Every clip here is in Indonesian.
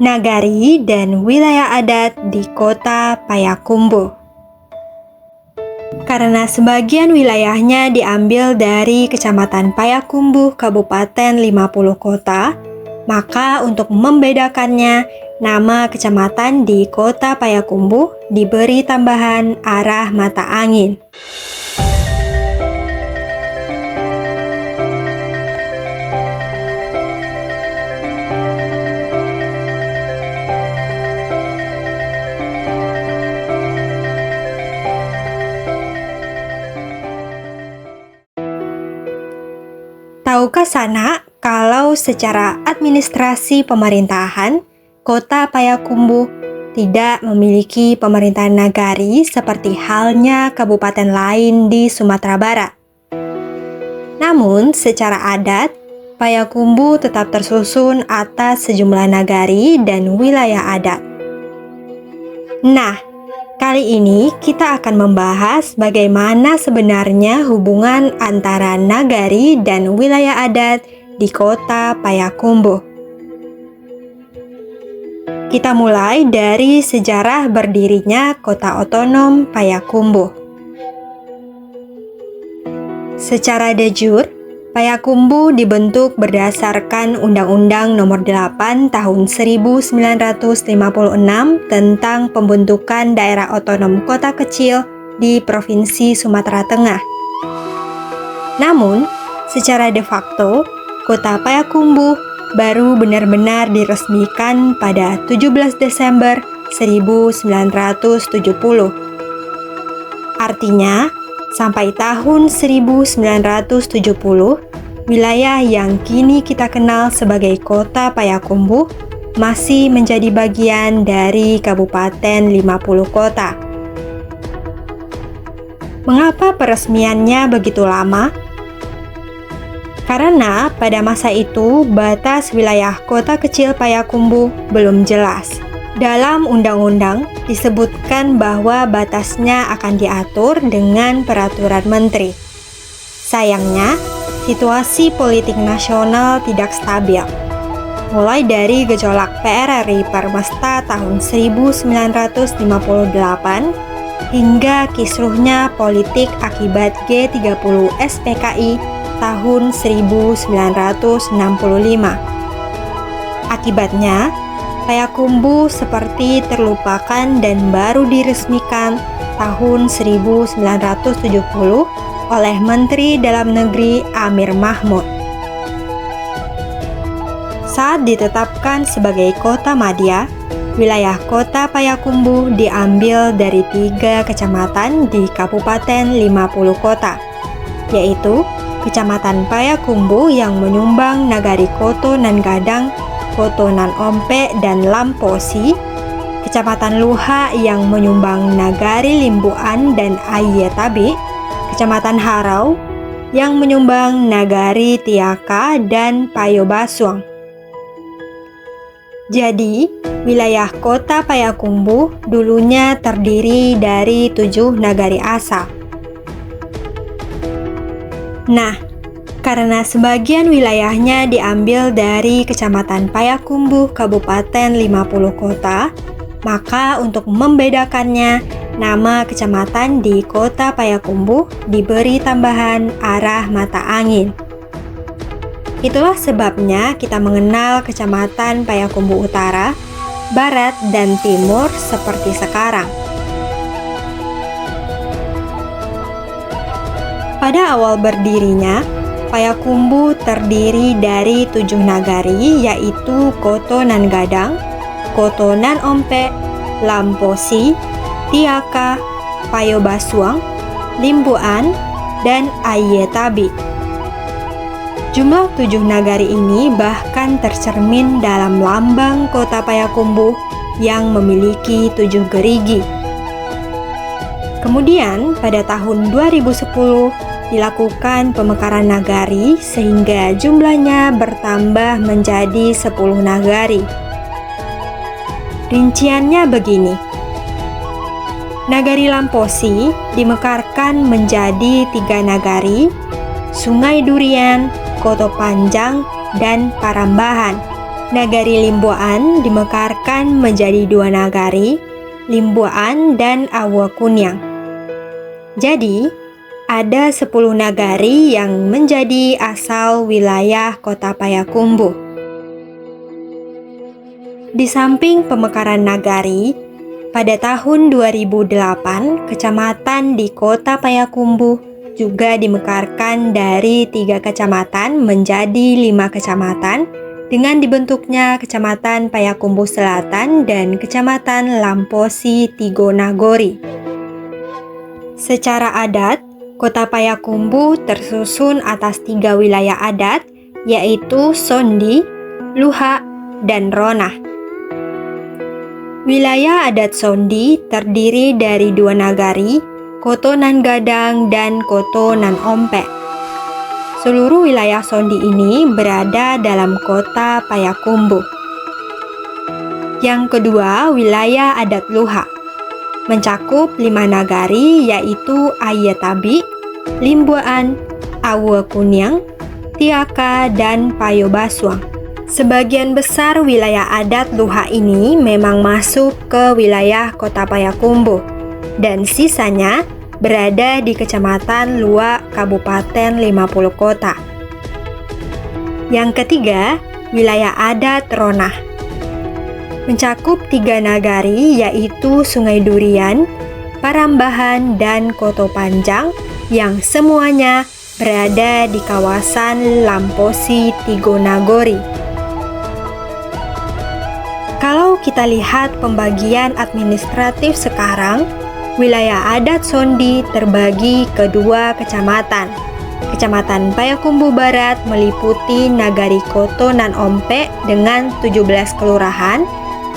Nagari dan wilayah adat di kota Payakumbuh. Karena sebagian wilayahnya diambil dari Kecamatan Payakumbuh, Kabupaten 50 Kota, maka untuk membedakannya, nama kecamatan di kota Payakumbuh diberi tambahan arah mata angin. Tahukah Sana kalau secara administrasi pemerintahan, kota Payakumbuh tidak memiliki pemerintahan nagari seperti halnya kabupaten lain di Sumatera Barat. Namun, secara adat, Payakumbuh tetap tersusun atas sejumlah nagari dan wilayah adat. Nah, kali ini kita akan membahas bagaimana sebenarnya hubungan antara nagari dan wilayah adat di kota Payakumbuh. Kita mulai dari sejarah berdirinya kota otonom Payakumbuh. Secara de jure, Payakumbuh dibentuk berdasarkan Undang-Undang Nomor 8 Tahun 1956 tentang pembentukan daerah otonom kota kecil di Provinsi Sumatera Tengah. Namun, secara de facto, kota Payakumbuh baru benar-benar diresmikan pada 17 Desember 1970. Artinya, sampai tahun 1970, wilayah yang kini kita kenal sebagai kota Payakumbuh masih menjadi bagian dari Kabupaten 50 Kota. Mengapa peresmiannya begitu lama? Karena pada masa itu batas wilayah kota kecil Payakumbuh belum jelas. Dalam undang-undang disebutkan bahwa batasnya akan diatur dengan peraturan menteri. Sayangnya, situasi politik nasional tidak stabil. Mulai dari gejolak PRRI Permesta tahun 1958 hingga kisruhnya politik akibat G30 SPKI tahun 1965. Akibatnya, Payakumbuh seperti terlupakan dan baru diresmikan tahun 1970 oleh Menteri Dalam Negeri Amir Mahmud. Saat ditetapkan sebagai kota madya, wilayah kota Payakumbuh diambil dari 3 kecamatan di Kabupaten 50 Kota, yaitu Kecamatan Payakumbuh yang menyumbang Nagari Koto Nan Gadang, Koto Nan Ompe, dan Lamposi, Kecamatan Luha yang menyumbang Nagari Limbuan dan Ayetabi, Kecamatan Harau yang menyumbang Nagari Tiaka dan Payobaswang. Jadi, wilayah kota Payakumbuh dulunya terdiri dari 7 nagari asal. Nah, karena sebagian wilayahnya diambil dari Kecamatan Payakumbuh, Kabupaten 50 Kota, maka untuk membedakannya, nama kecamatan di kota Payakumbuh diberi tambahan arah mata angin. Itulah sebabnya kita mengenal Kecamatan Payakumbuh Utara, Barat, dan Timur seperti sekarang. Pada awal berdirinya, Payakumbuh terdiri dari 7 nagari, yaitu Koto Nan Gadang, Koto Nan Ompe, Lamposi, Tiaka, Payobaswang, Limbuan, dan Ayetabi. Jumlah 7 nagari ini bahkan tercermin dalam lambang kota Payakumbuh yang memiliki 7 gerigi. Kemudian pada tahun 2010 dilakukan pemekaran nagari sehingga jumlahnya bertambah menjadi 10 nagari. Rinciannya begini. Nagari Lamposi dimekarkan menjadi 3 nagari, Sungai Durian, Koto Panjang, dan Parambahan, Nagari Limboan dimekarkan menjadi dua nagari, Limboan dan Awa Kunyang. Jadi, ada 10 nagari yang menjadi asal wilayah Kota Payakumbuh. Di samping pemekaran nagari, pada tahun 2008, kecamatan di Kota Payakumbuh juga dimekarkan dari 3 kecamatan menjadi 5 kecamatan dengan dibentuknya Kecamatan Payakumbuh Selatan dan Kecamatan Lamposi Tigonagori. Secara adat, Kota Payakumbuh tersusun atas 3 wilayah adat, yaitu Sondi, Luha, dan Ronah. Wilayah adat Sondi terdiri dari 2 nagari, Koto Nan Gadang dan Koto Nan Ompek. Seluruh wilayah Sondi ini berada dalam Kota Payakumbuh. Yang kedua, wilayah adat Luha, mencakup 5 nagari yaitu Ayatabi, Limboan, Awa Kunyang, Tiaka, dan Payo Baswang. Sebagian besar wilayah adat Luha ini memang masuk ke wilayah Kota Payakumbuh dan sisanya berada di Kecamatan Lua, Kabupaten 50 Kota. Yang ketiga, wilayah adat Ronah, mencakup 3 nagari yaitu Sungai Durian, Parambahan, dan Koto Panjang yang semuanya berada di kawasan Lamposi Tigonagori. Kalau kita lihat pembagian administratif sekarang, wilayah adat Sondi terbagi ke 2 kecamatan. Kecamatan Payakumbuh Barat meliputi Nagari Koto Nan Ompek dengan 17 kelurahan,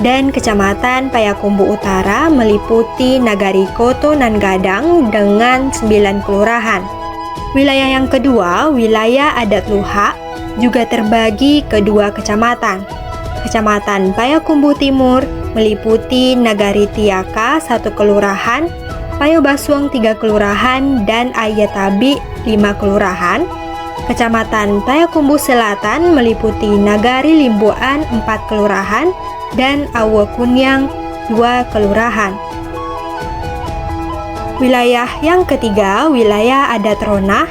dan Kecamatan Payakumbuh Utara meliputi Nagari Koto Nan Gadang dengan 9 kelurahan. Wilayah yang kedua, wilayah adat Luha, juga terbagi ke 2 kecamatan. Kecamatan Payakumbuh Timur meliputi Nagari Tiaka 1 kelurahan, Payo Baswang 3 kelurahan, dan Ayatabi 5 kelurahan. Kecamatan Payakumbuh Selatan meliputi Nagari Limboan 4 kelurahan dan Awa Kunyang 2 kelurahan. Wilayah yang ketiga, wilayah adat Ronah,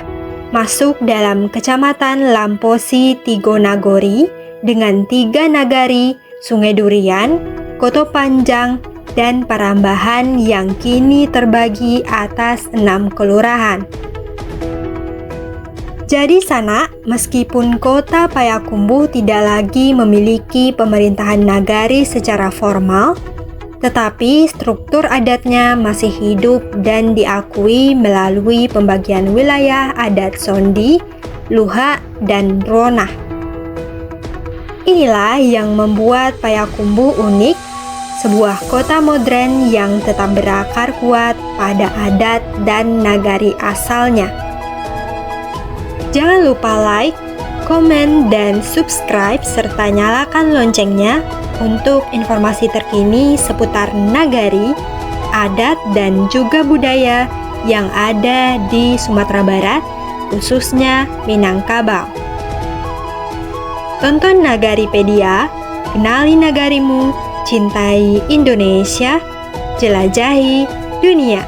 masuk dalam Kecamatan Lamposi Tigonagori dengan 3 nagari, Sungai Durian, Koto Panjang, dan Parambahan yang kini terbagi atas 6 kelurahan. Jadi sanak, meskipun Kota Payakumbuh tidak lagi memiliki pemerintahan nagari secara formal, tetapi struktur adatnya masih hidup dan diakui melalui pembagian wilayah adat Sondi, Luha, dan Ronah. Inilah yang membuat Payakumbuh unik, sebuah kota modern yang tetap berakar kuat pada adat dan nagari asalnya. Jangan lupa like, komen, dan subscribe serta nyalakan loncengnya untuk informasi terkini seputar nagari, adat, dan juga budaya yang ada di Sumatera Barat, khususnya Minangkabau. Tonton Nagaripedia, kenali nagarimu, cintai Indonesia, jelajahi dunia.